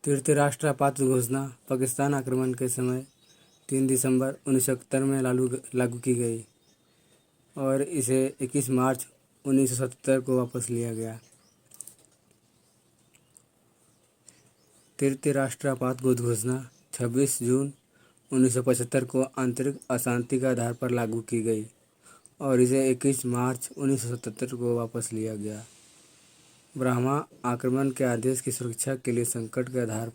तृतीय राष्ट्र आपात घोषणा पाकिस्तान आक्रमण के समय 3 दिसंबर 1971 में लागू की गई और इसे 21 मार्च 1977 को वापस लिया गया। तृतीय राष्ट्र आपात घोषणा 26 जून 1975 को आंतरिक अशांति के आधार पर लागू की गई और इसे 21 मार्च 1977 को वापस लिया गया। ब्रह्मा आक्रमण के आदेश की सुरक्षा के लिए संकट के आधार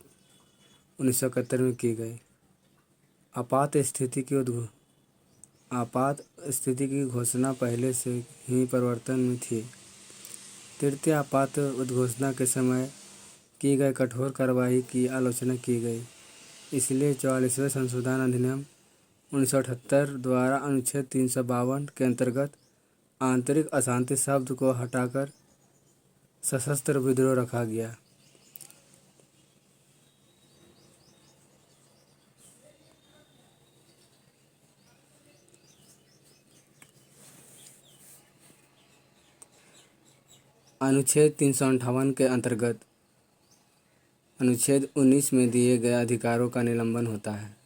1971 में की गई। आपात स्थिति की घोषणा पहले से ही परिवर्तन में थी। तृतीय आपात उद्घोषणा के समय की गई कठोर कार्रवाई की आलोचना की गई। इसलिए 44वें संशोधन अधिनियम 1978 द्वारा अनुच्छेद 352 के अंतर्गत आंतरिक अशांति शब्द को हटाकर सशस्त्र विद्रोह रखा गया। अनुच्छेद 358 के अंतर्गत अनुच्छेद 19 में दिए गए अधिकारों का निलंबन होता है,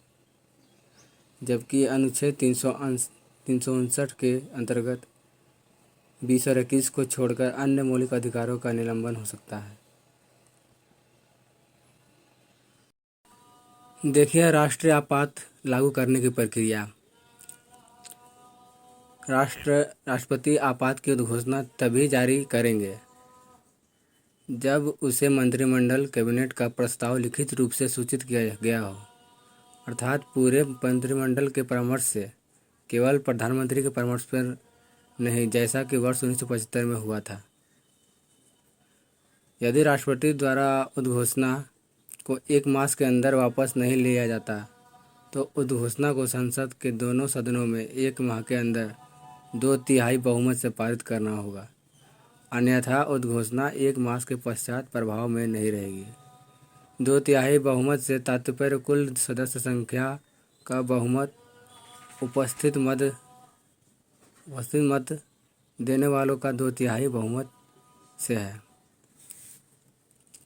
जबकि अनुच्छेद 359 के अंतर्गत 20 और 21 को छोड़कर अन्य मौलिक अधिकारों का निलंबन हो सकता है। देखिए राष्ट्रीय आपात लागू करने की प्रक्रिया। राष्ट्रपति आपात की उद्घोषणा तभी जारी करेंगे जब उसे मंत्रिमंडल कैबिनेट का प्रस्ताव लिखित रूप से सूचित किया गया हो, अर्थात पूरे मंत्रिमंडल के परामर्श से, केवल प्रधानमंत्री के परामर्श पर नहीं, जैसा कि वर्ष 1975 में हुआ था। यदि राष्ट्रपति द्वारा उद्घोषणा को 1 मास के अंदर वापस नहीं लिया जाता तो उद्घोषणा को संसद के दोनों सदनों में 1 माह के अंदर 2/3 बहुमत से पारित करना होगा, अन्यथा उद्घोषणा 1 मास के पश्चात प्रभाव में नहीं रहेगी। 2/3 बहुमत से तात्पर्य कुल सदस्य संख्या का बहुमत उपस्थित मत देने वालों का 2/3 बहुमत से है।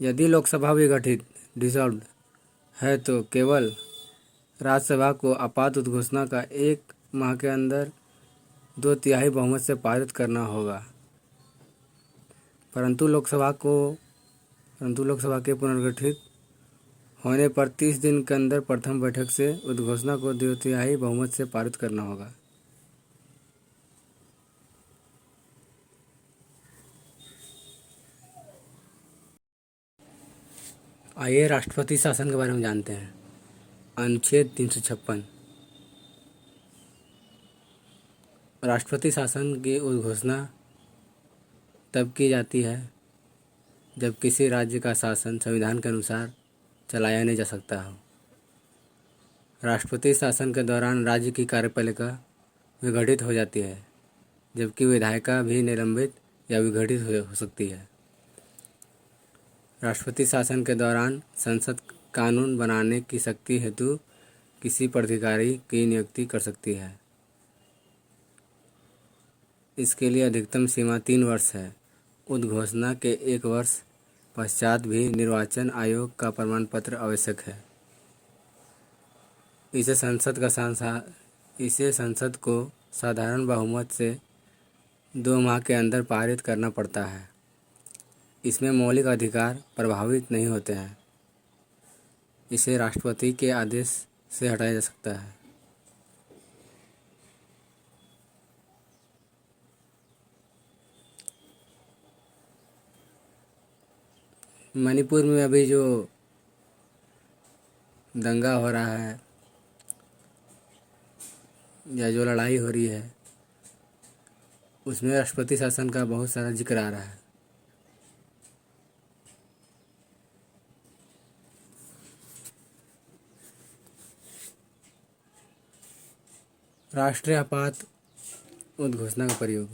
यदि लोकसभा विघटित डिसॉल्व्ड है तो केवल राज्यसभा को आपात उद्घोषणा का 1 माह के अंदर 2/3 बहुमत से पारित करना होगा, परंतु लोकसभा के पुनर्गठित होने पर 30 दिन के अंदर प्रथम बैठक से उद्घोषणा को 2/3 बहुमत से पारित करना होगा। आइए राष्ट्रपति शासन के बारे में जानते हैं। अनुच्छेद 356। राष्ट्रपति शासन की उद्घोषणा तब की जाती है जब किसी राज्य का शासन संविधान के अनुसार चलाया नहीं जा सकता हो। राष्ट्रपति शासन के दौरान राज्य की कार्यपालिका विघटित हो जाती है, जबकि विधायिका भी निलंबित या विघटित हो सकती है। राष्ट्रपति शासन के दौरान संसद कानून बनाने की शक्ति हेतु किसी प्राधिकारी की नियुक्ति कर सकती है। इसके लिए अधिकतम सीमा 3 वर्ष है। उद्घोषणा के 1 वर्ष पश्चात भी निर्वाचन आयोग का प्रमाण पत्र आवश्यक है। इसे संसद को साधारण बहुमत से 2 माह के अंदर पारित करना पड़ता है। इसमें मौलिक अधिकार प्रभावित नहीं होते हैं। इसे राष्ट्रपति के आदेश से हटाया जा सकता है। मणिपुर में अभी जो दंगा हो रहा है या जो लड़ाई हो रही है, उसमें राष्ट्रपति शासन का बहुत सारा जिक्र आ रहा है। राष्ट्रीय आपात उद्घोषणा का प्रयोग।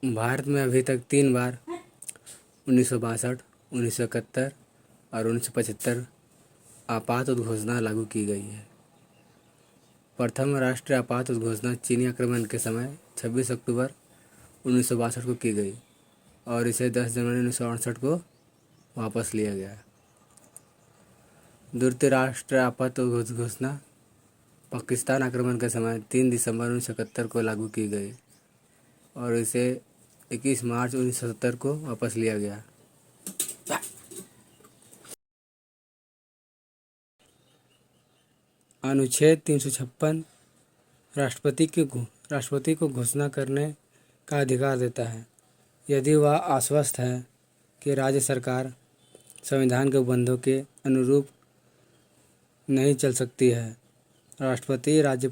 भारत में अभी तक 3 बार 1962, 1971 और 1975 आपात उद्घोषणा लागू की गई है। प्रथम राष्ट्रीय आपात घोषणा चीनी आक्रमण के समय 26 अक्टूबर 1962 को की गई और इसे 10 जनवरी 1968 को वापस लिया गया। द्वितीय राष्ट्रीय आपात घोषणा पाकिस्तान आक्रमण के समय 3 दिसंबर 1971 को लागू की गई और इसे 21 मार्च 1970 को वापस लिया गया। अनुच्छेद 356 राष्ट्रपति को घोषणा करने का अधिकार देता है यदि वह आश्वस्त है कि राज्य सरकार संविधान के उपबंधों के अनुरूप नहीं चल सकती है। राष्ट्रपति राज्य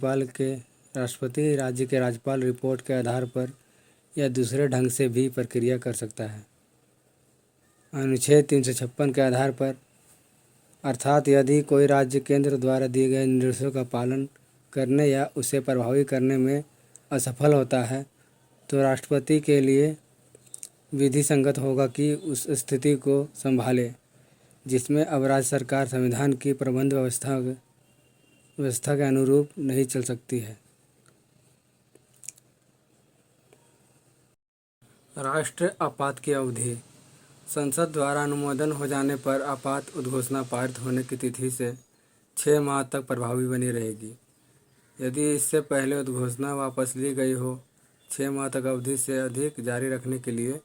के राज्यपाल रिपोर्ट के आधार पर या दूसरे ढंग से भी प्रक्रिया कर सकता है। अनुच्छेद 356 के आधार पर अर्थात यदि कोई राज्य केंद्र द्वारा दिए गए निर्देशों का पालन करने या उसे प्रभावी करने में असफल होता है तो राष्ट्रपति के लिए विधि संगत होगा कि उस स्थिति को संभाले जिसमें अब राज्य सरकार संविधान की प्रबंध व्यवस्था के अनुरूप नहीं चल सकती है। राष्ट्रीय आपात की अवधि संसद द्वारा अनुमोदन हो जाने पर आपात उद्घोषणा पारित होने की तिथि से 6 माह तक प्रभावी बनी रहेगी। यदि इससे पहले उद्घोषणा वापस ली गई हो 6 माह तक अवधि से अधिक जारी रखने के लिए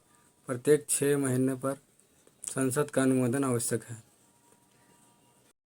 प्रत्येक 6 महीने पर संसद का अनुमोदन आवश्यक है।